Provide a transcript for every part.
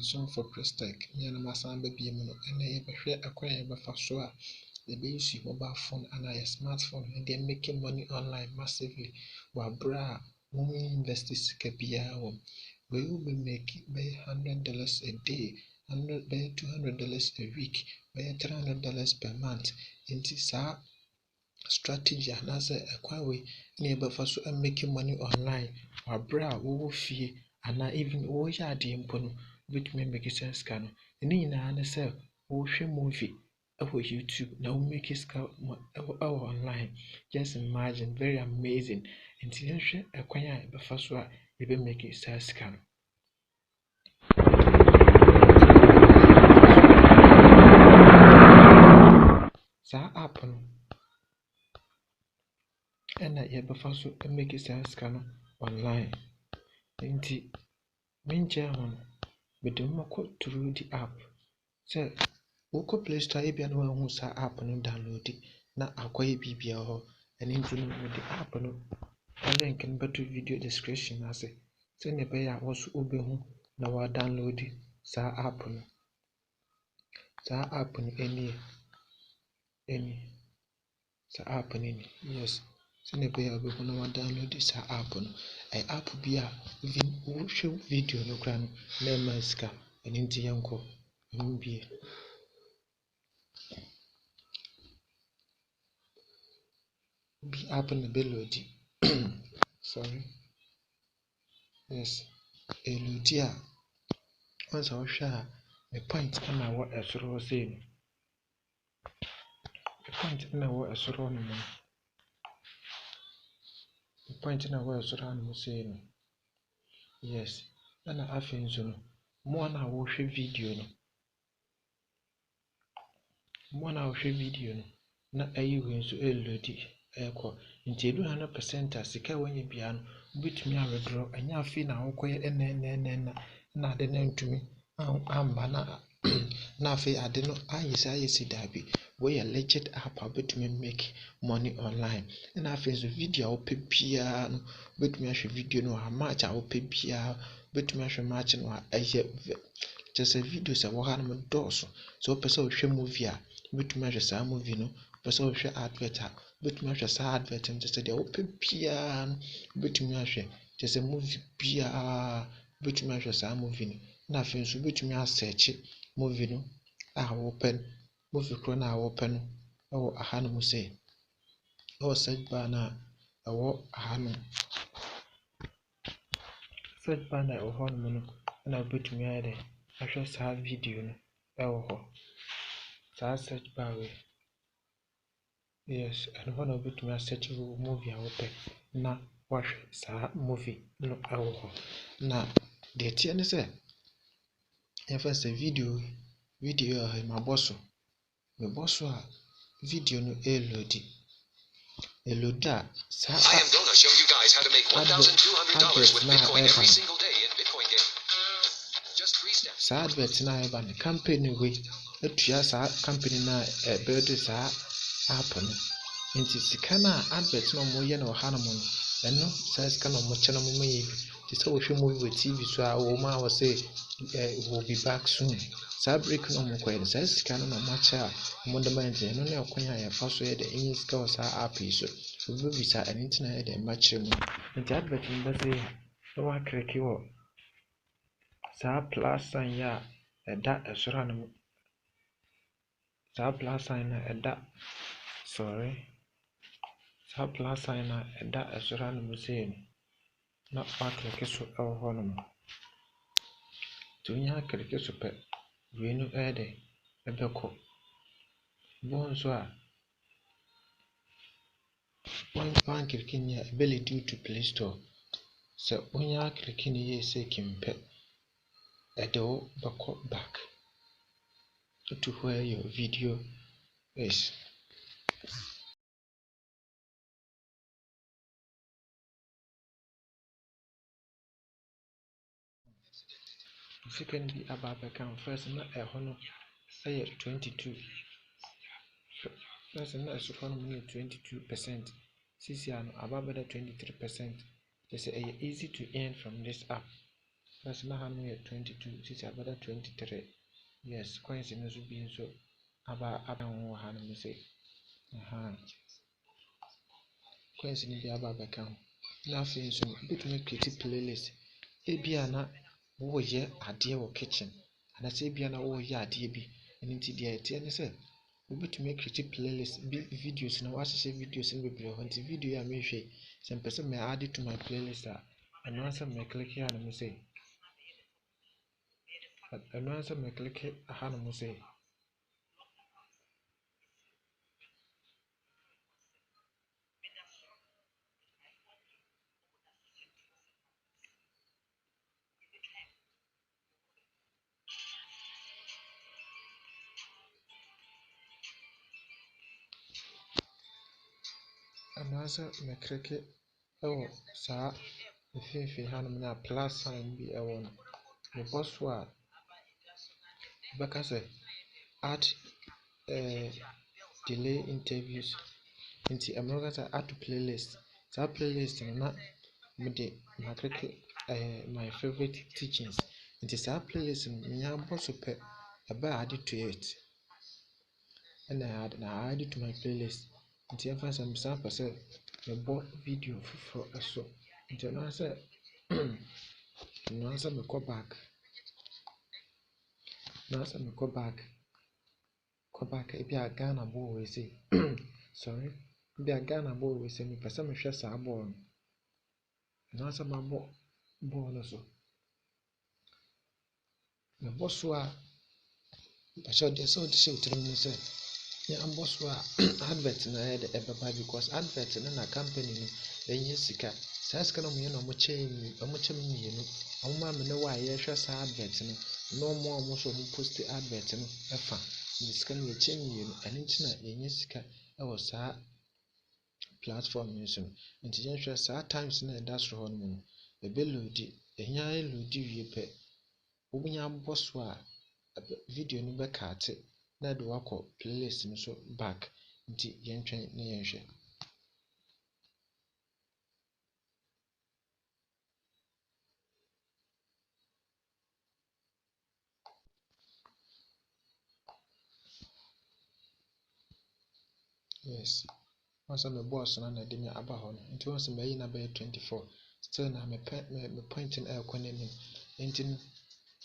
Samsung for Prestec yana masan baby mu no ene ye behwe akwan ye befa so a ye be use mobile phone and a smartphone and they making money online massively wa bra wo invest sika biya wo we will be making by $100 a day, by $200 a week, by $300 per month. Into sa strategy and as a way neighbor for so making money online or bra wo fee and even wo ya de mpono with me make sense can ni na na say wo hwe movie over YouTube now make it online. Just imagine, very amazing. Until you share a quaya the first one you be make it sense can. Sa app no and that you be first make it sense can online. Until main chairman but the more through the app. So Woko Play Store ebia no hu sa app no download na akoye bibia ho ene nti no the app no link no beto video description ase se ne be ya wo so obehu na wa download sa app no eni sa app ni yes se ne be ya obehu na wa download sa app no app bia even wo hwe video no kra no na maska ene nti yanko mbie be app na be load sorry yes eludia once I share a point na wo esoro say no point na wo esoro no mo point na wo esoro no say no yes na afen so no mo na wo hwe video no na ayi we so elodi eko nti edu 100% asika wanye bia no bitumi a withdraw anya afi na akoye na ade na ntumi amba na afi ade no ayesi dabi we legit app bitumi make money online na afi so video ope bia no bitumi ahwe video no match a ope bia bitumi ahwe match no aye just a video se wo ha no doso so person hwe movie a bitumi ahwe sa movie no person hwe advert a bitumi ahwe sa advert no just dey ope bia no bitumi ahwe just a movie bia bitumi ahwe sa movie no na afi so bitumi a search movie no a open movie kro na open no wo aha no say o search bar na wo aha no search bar na wo no no na bitumi ade ahwe sa video no wo ho sa search bar we yes and one of it me search movie a open na watch sa movie no wo ho na de tie ne say e first video my boss a video no load a sa I am going to show you guys how to make $1,200 with Bitcoin every single day in Bitcoin game. Just 3 steps. Sa advert na e ba ne campaign we etua sa company na build sa app no nti sika na advert no mo ye na oha no mo no eno sa sika no mo che no mo ye bi ti se wo hwe movie with TV so a wo ma wo say will be back soon sa break no mo kwere sa sika no na mo che a mo de ma nti no na akonya ya fa so ye de enyi sika wo sa app yi so wo bi sa eni nti na ye de ma che mo nti advert no ba say no wa click wo sa plus sign ya da esora no sa plus sign na da sorry sa plus sign na da esora no say na wa click so e ho no to nya click so pe we no ede ebeko bon so a one click ni ability to Play Store so onya click ni ye say kimpe edo bako back to where your video is. If you can be about account first na e hono say 22 first na so hono 22% CCR no ababa 23%. They say easy to earn from this app. That's na hanom yɛ 22 sisi abɛda 23. Yes, coins no nso bi nso aba ho wɔ hanom sɛ coins no bi aba abɛka ho. Na afei nso no wobɛtumi create playlist. Ebia na wɔreyɛ adeɛ wɔ kitchen anaasɛ ebia na wɔreyɛ adeɛ bi. Ɛno nti deɛ ɛteɛ ne sɛ wobɛtumi create playlist bi videos na wɔahyehyɛ videos no bebree hɔ nti video yi a mehwɛ yi sɛ mpɛ sɛ add to my playlist a ɛno ara sɛ click hanom sɛ click ɛwɔ saa mfimfini hanom na plus sign bi ɛwɔ no. Mebɔ so a bɛka sɛ add delay interviews nti ɛmo ka sɛ add to playlist. Saa playlist no na mede click my favorite teachings nti saa playlist no menya bɔ so pɛ ɛbɛ add to it ɛna add to my playlist nti ɛmfa sɛ mesan pɛ sɛ mebɔ video foforɔ ɛso nti ɛno ara sɛ mekɔ back ebi a Ghana bɔɔl wei sei sorry ebi a Ghana bɔɔl wei sei mepɛ sɛ mehwɛ saa bɔɔl no ɛno ara sɛ mabɔ bɔɔl no so mebɔ so a ɛhyɛ deɛ sɛ wode hyɛ wo tirim ne sɛ yɛambɔ so a advert na ɛyɛ de ɛbɛba because advert no na company no ɛnya sika. Saa sika no ɔmo yɛ na ɔmo kyɛ me mmienu ɔmo ma me ne wo a yɛhwɛ saa advert no na ɔmo a ɔmo so ɔmo post advert no ɛfa nti sika no yɛkyɛ mmienu ɛno nti na yɛnya sika ɛwɔ saa platform yi so no nti yɛnhwɛ saa times na ɛda soro hɔ no mu no ɛbɛ loadi ɛhia loadi wie pɛ wobɛnya bɔ so a video no bɛkaate na ɛde wakɔ playlist no so back nti yɛntwɛn na yɛnhwɛ. Yes, once my boss na ɛde me aba hɔ no nti once mayi na bɛyɛ 24 still na me point no ɛrekɔ n'anim nti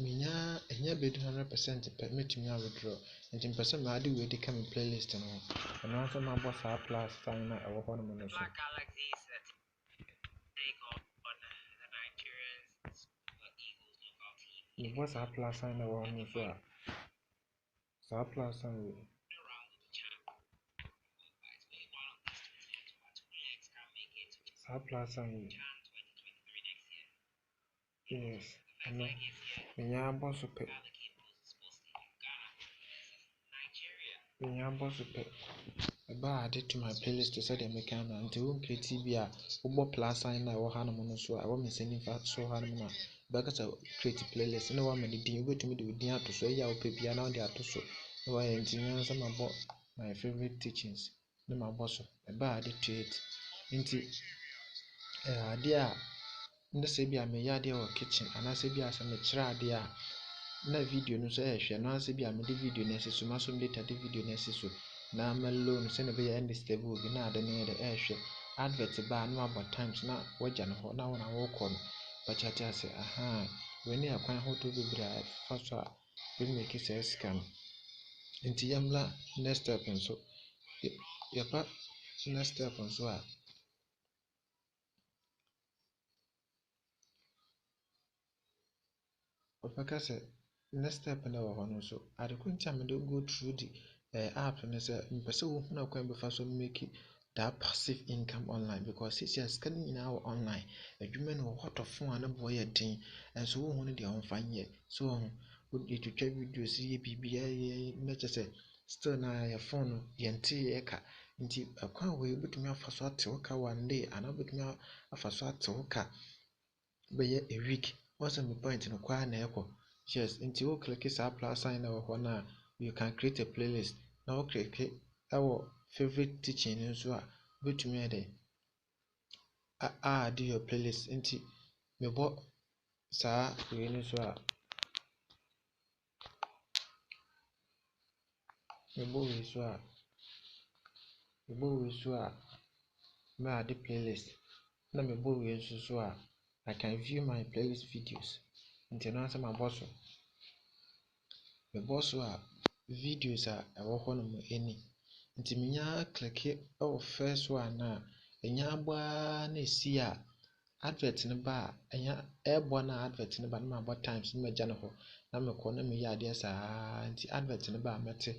menya ɛnyɛ bɛdu 100% pɛ mɛtumi withdraw nti mpɛ sɛ maade wei de ka me playlist no ho ɛno ara sɛ mabɔ saa plus sign na ɛwɔ hɔ nom no so mebɔ saa plus sign na ɛwɔ hɔ no so a saa plus sign wei saa plus sign wei yes ɛno menya abɔ so pɛ ɛba ade to my playlist sɛdeɛ meka no nti wo create bi a wobɔ plus sign na ɛwɔ hanom no so a ɛwɔ me nsa nifa so hanom no a bɛka sɛ create playlist na wama ne din wobɛtumi de wo din ato so ɛyɛ a wopɛ bia na wode ato so na wayɛ nti nyɛ sɛ mabɔ my favorite teachings na mabɔ so ɛba ade to it nti adeɛ a ne sɛ bi a meyɛ adeɛ wɔ kitchen anaasɛ bi a sɛ mekyerɛ adeɛ a na video no so ɛhwɛ no asɛ bi a mede video no asi so maso data de video no asi so na mɛlow no sɛnea ɛbɛyɛ ɛndisturb obi na ade no yɛ dɛ ɛhwɛ advert ba a na wabɔ times na wagya no hɔ na wo na wokɔ no bɛkyɛte ase wei ne yɛ kwan ahodoɔ bebree a ɛfa so a bɛmake saa sika no nti yɛmmra next step nso yɛpa next step nso a wɔbɛka sɛ next step na ɛwɔ hɔ no so adeko nti a mede go through the app no sɛ mpɛ sɛ wohunu akwan bɛfa so make that passive income online because sisi a sika no nyinaa wɔ online adwuma no wɔ hɔtɔ phone a ne boɔ yɛ den ɛnso wohunu deɛ ɔmfa nyɛ so yɛtwitwa videos yɛ biribiaa yɛ na kyɛ sɛ still na yɛ phone no yɛnte yɛka nti ɛkwan wei wobɛtumi afa so ate wo ka 1 day anaa wobɛtumi afa so ate wo ka bɛyɛ a week once me point no kwa na ɛkɔ yes nti wo click saa plus sign na wɔ hɔ na you can create a playlist na wo click ɛwɔ favorite teaching nso a wobɛtumi ayɛ dɛ add your playlist nti mebɔ saa wei no so a mebɔ wei so a me ade playlist na mebɔ wei nso so a I can view my playlist videos nti no asɛ mabɔ so mebɔ so a videos a ɛwɔ hɔ nom ani nti menya klike ɛwɔ first one a ɛnya abaa na esi a advert no ba a ɛnya ɛɛbɔ na advert no ba na mabɔ times na magya no hɔ na mekɔ na meyɛ adeɛ saa nti advert no ba a mɛte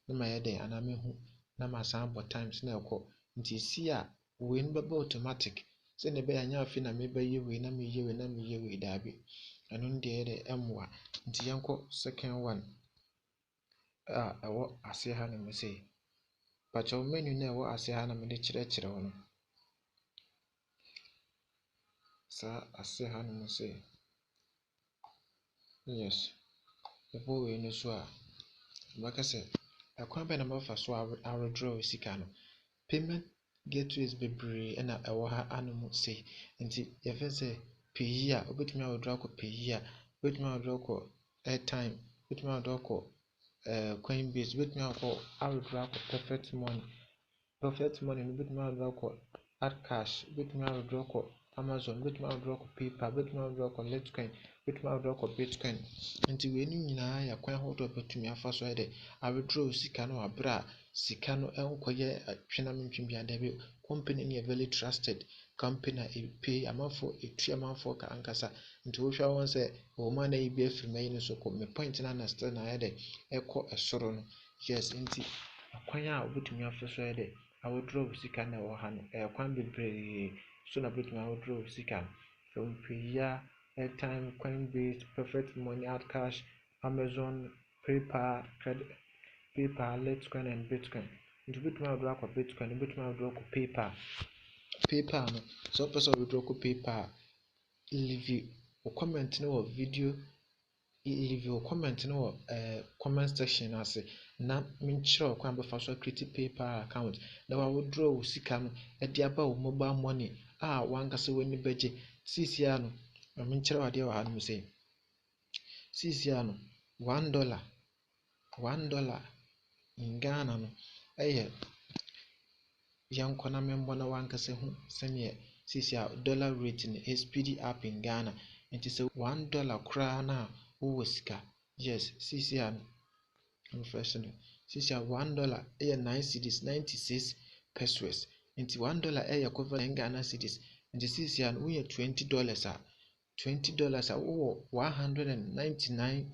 na mayɛ dɛn anaa mehu na masan abɔ times na ɛkɔ nti esi a wei no bɛba automatic sɛnea ɛbɛyɛ anyɛ afei na mebɛyɛ wei na meyɛ wei daabi ɛno no deɛ ɛyɛ dɛ ɛmmoa nti yɛnkɔ second one a ɛwɔ aseɛ ha nom sɛ pakyɛw menu na ɛwɔ aseɛ ha na mede kyerɛkyerɛ wo no saa aseɛ ha nom sɛ yes ɛbɔ wei no so a bɛka sɛ ɛkwan bɛn na mɛfa so a withdraw sika no payment gateways bebree ɛna ɛwɔ ha anom sɛ nti yɛfɛ sɛ payi a wobɛtumi a withdraw kɔ payi a wobɛtumi a withdraw kɔ airtime wobɛtumi a withdraw kɔ Coinbase wobɛtumi a withdraw kɔ perfect money no wobɛtumi a withdraw kɔ adcash wobɛtumi a withdraw kɔ Amazon wobɛtumi a withdraw kɔ PayPal wobɛtumi a withdraw kɔ Litecoin wobɛtumi a withdraw kɔ Bitcoin nti wei no nyinaa yɛ kwan ahodoɔ a wobɛtumi afa so ayɛ dɛ withdraw sika no wɔ berɛ a sika no ɛnkɔyɛ atwenamentwe bia daabi company no yɛ very trusted company a ɛpay amanfoɔ ɛtua amanfoɔ ka ankasa nti wohwɛ wɔn sɛ wɔn a na ebi afiri mayi no so kɔ me point na na still na ayɛ dɛ ɛkɔ ɛsoro no yes nti kwan a wobɛtumi afa so ayɛ dɛ withdraw sika na ɛwɔ ha no ɛyɛ kwan bebree so na wobɛtumi withdraw sika no sɛ wopɛyi a airtime Coinbase perfect money adcash Amazon PayPal Litecoin and Bitcoin nti wobɛtumi a withdraw kɔ Bitcoin wobɛtumi a withdraw kɔ PayPal no sɛ wopɛ sɛ withdraw kɔ PayPal leave wo comment no wɔ video leave wo comment no wɔ comment section ase na menkyerɛ wo kwan bɛfa so create PayPal account na withdraw wo sika no ɛde aba wo mobile money a wankasa w'ani bɛgye sisia no menkyerɛ wo adeɛ wɔ ha no sɛ sisia no $1 in Ghana no ɛyɛ yɛnkɔ na membɔ na wankasa hu sɛneɛ sisia dollar rate no speedy up in Ghana nti sɛ $1 koraa na wowɔ sika yes sisia no no sisia $1 ɛyɛ 9 cedis 96 pesos nti $1 ɛyɛ equivalent Ghana cedis nti sisia no woyɛ $20 a $20 a wowɔ 199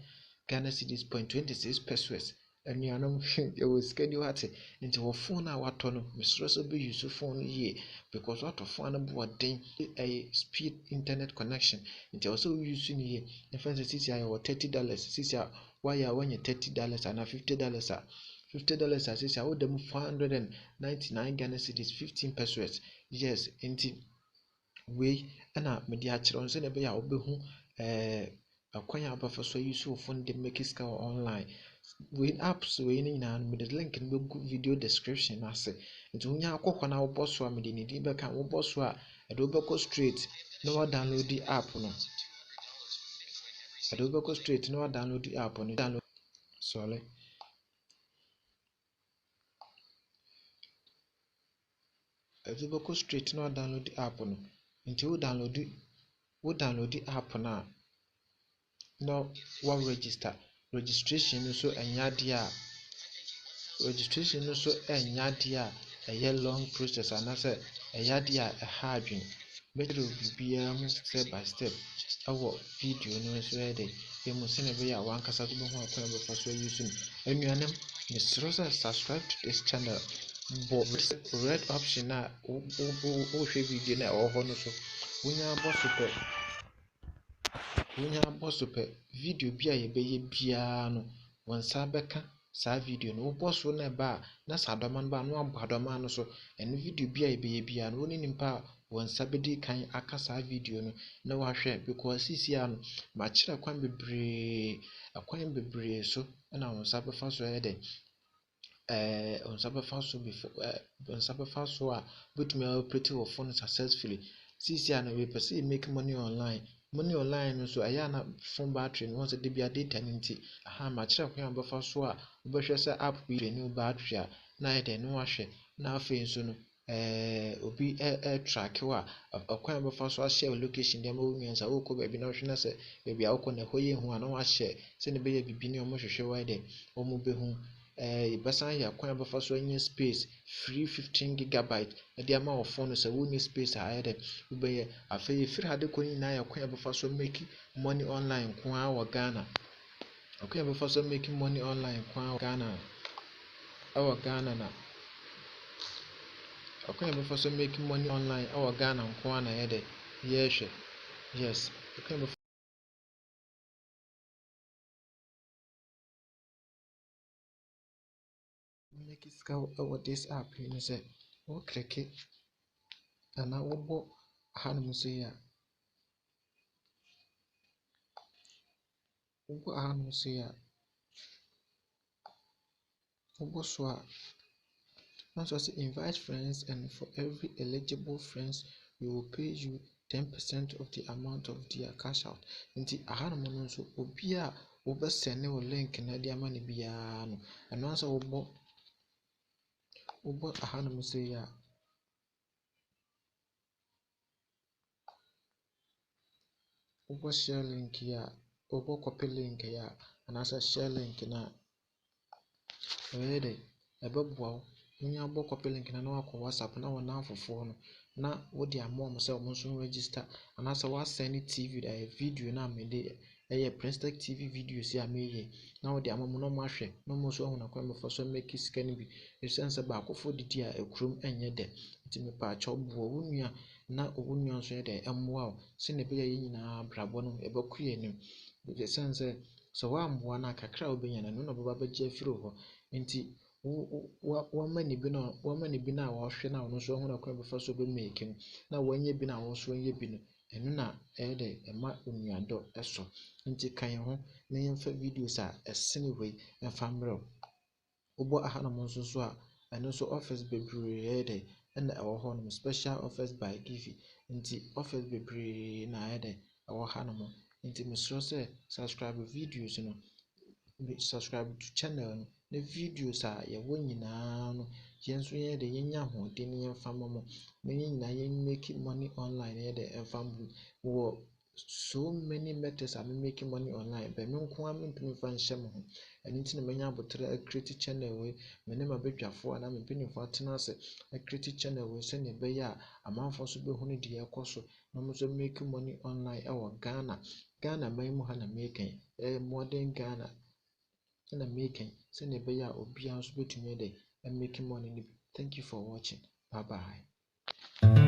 Ghana cedis .26 pesos anuanom yɛwɔ sika ni wate nti wɔ phone a watɔ no mesrɛ sɛ wobɛyi so phone no yie because watɔ phone no boɔden ɛyɛ speed internet connection nti ɛwɔ sɛ woyi so no yie ɛfɛ sɛ sisi a yɛwɔ $30 sisi a wayɛ a wanya $30 anaa $50 a $50 a sisi a woda mu 499 Ghana cedis 15 pesos yes nti wei ɛna mede akyerɛ wo sɛdeɛ ɛbɛyɛ a wobɛhu ɛkwan a wobɛfa so ayi so wo phone de make sika wɔ online wei apps wei no nyinaa no mede link no bɛgu video description no ase nti wonya akɔ hɔ na wobɔ so a mede ne din bɛka wobɔ so a ɛde wobɛkɔ straight na wadownload app no ɛde wobɛkɔ straight na wadownload app no sorry ɛde wobɛkɔ straight na wadownload app no nti wo download app no a na wa register registration no so ɛnyɛ adeɛ a ɛyɛ long process anaasɛ ɛyɛ adeɛ a ɛha adwene bɛkyerɛ wo biribiara mu step by step ɛwɔ video no nso yɛ dɛ yɛmu sɛnea ɛbɛyɛ a wankasa so bɛhu akwan a bɛfa so ayi so no anuanom mesrɛ sɛ subscribe to this channel bɔ red option a wohwɛ video no a ɛwɔ hɔ no so wonya abɔ so pɛ video bi a yɛbɛyɛ biara no wɔn nsa bɛka saa video no wobɔ so na ɛba a na saa adɔma no ba no abɔ adɔma no so ɛno video bi a yɛbɛyɛ biara no wɔne nipa a wɔn nsa bɛdi kan aka saa video no na wahwɛ because sisia no makyerɛ kwan bebree so na wɔn nsa bɛfa so ɛyɛ dɛ wɔn nsa bɛfa so a wobɛtumi a operate wɔ phone successfully sisia no wepɛ sɛ make money online money online no so ɛyɛ na phone battery no wɔn sɛ de bia data no nti ma kyerɛ kwan a wɔbɛfa so a wobɛhwɛ sɛ app bi drain battery a na ayɛ dɛ no wahwɛ na afei nso no obi track wo a ɔkwan a wɔbɛfa so ahyɛ wo location deɛ ma wo nua sɛ wokɔ baabi na wohwɛ na sɛ baabi a wokɔ na ɛhɔ yɛ hu a na wahyɛ sɛdeɛ ɛbɛyɛ bibi ne ɔmo hwehwɛ wɔ dɛ ɔmo bɛhu bɛsan yɛ kwan a bɛfa so anya space free 15 gigabyte de ama wɔ phone no sɛ wonni space a ayɛ dɛ wobɛyɛ afei yɛfiri ha de kɔ nyinaa yɛ kwan a bɛfa so make money online nko ara wɔ Ghana ɔkwan a bɛfa so make money online nko ara wɔ Ghana na ɔkwan a bɛfa so make money online wɔ Ghana nko ara na ayɛ dɛ yɛrehwɛ yes ɔkwan a make sika wɔ this app yi ne sɛ wɔkleke anaa wɔbɔ hanom so yi a wobɔ so a na so say invite friends and for every eligible friends we will pay you 10% of the amount of their cash out nti ahanom no nso obi a wobɛsɛne wo link na de ama no biara no ɛno ansɛ wobɔ ahanom so yi a wobɔ share link yi a wobɔ copy link yi a anaasɛ share link no a ɛbɛyɛ dɛ ɛbɛboa wo wonya bɔ copy link na wakɔ WhatsApp na wɔnam fofoɔ no na wode ama wɔn sɛ wɔn nso register anaasɛ wasɛne TV video na mede ɛyɛ Prestige TV videos a meyɛ na wode ama wɔn na wɔn ahwɛ na wɔn nso ahu na kwan bɛfa so make sika no bi ɛsiane sɛ baakofoɔ didi a ekurom ɛnyɛ dɛ nti mepaakyɛw boa wo nua na wo nua nso yɛ dɛ ɛmmoa wo sɛnea ɛbɛyɛ yɛn nyinaa abrabɔ no ɛbɛkɔ yɛn anim ɛsiane sɛ woammoa no a kakra a wobɛnya no ɛno na ɔbɛba abɛgye afiri hɔ nti wɔma ne bi na wɔhwɛ na ɔno nso ahu na kwan bɛfa so bɛmake no na wɔnyɛ bi na wɔn nso nyɛ bi no ɛno na ɛyɛ dɛ ɛma onuadɔ ɛso nti ka yɛn ho na yɛmfa videos a ɛsene wei ɛmfa mmerɛ wo wobɔ ahanom nso so a ɛno nso offers bebree ɛyɛ dɛ ɛna ɛwɔ hɔ nom special offers by Givi nti offers bebree na ɛyɛ dɛ ɛwɔ hanom nti mesrɛ sɛ subscribe videos no subscribe to channel no na videos a yɛwɔ nyinaa no yɛn nso yɛyɛ dɛ yɛnya ahoɔden na yɛmfa mmɔ mo na yɛn nyinaa yɛn make money online yɛ dɛ ɛmfa mmɔ wɔ so many methods a me make money online but me nko ara mentumi mfa nhyɛ mo ho ɛno nti na manya abotire acreate channel wei me ne m'abadwafoɔ anaa me mpanimfoɔ atena ase acreate channel wei sɛnea ɛbɛyɛ a amanfoɔ nso bɛhu no deɛ ɛkɔ so na mo nso make money online ɛwɔ Ghana man mu ha na mekan modern Ghana na mekan sɛnea ɛbɛyɛ a obiara nso bɛtumi dɛ make money no bi. Thank you for watching. Bye bye.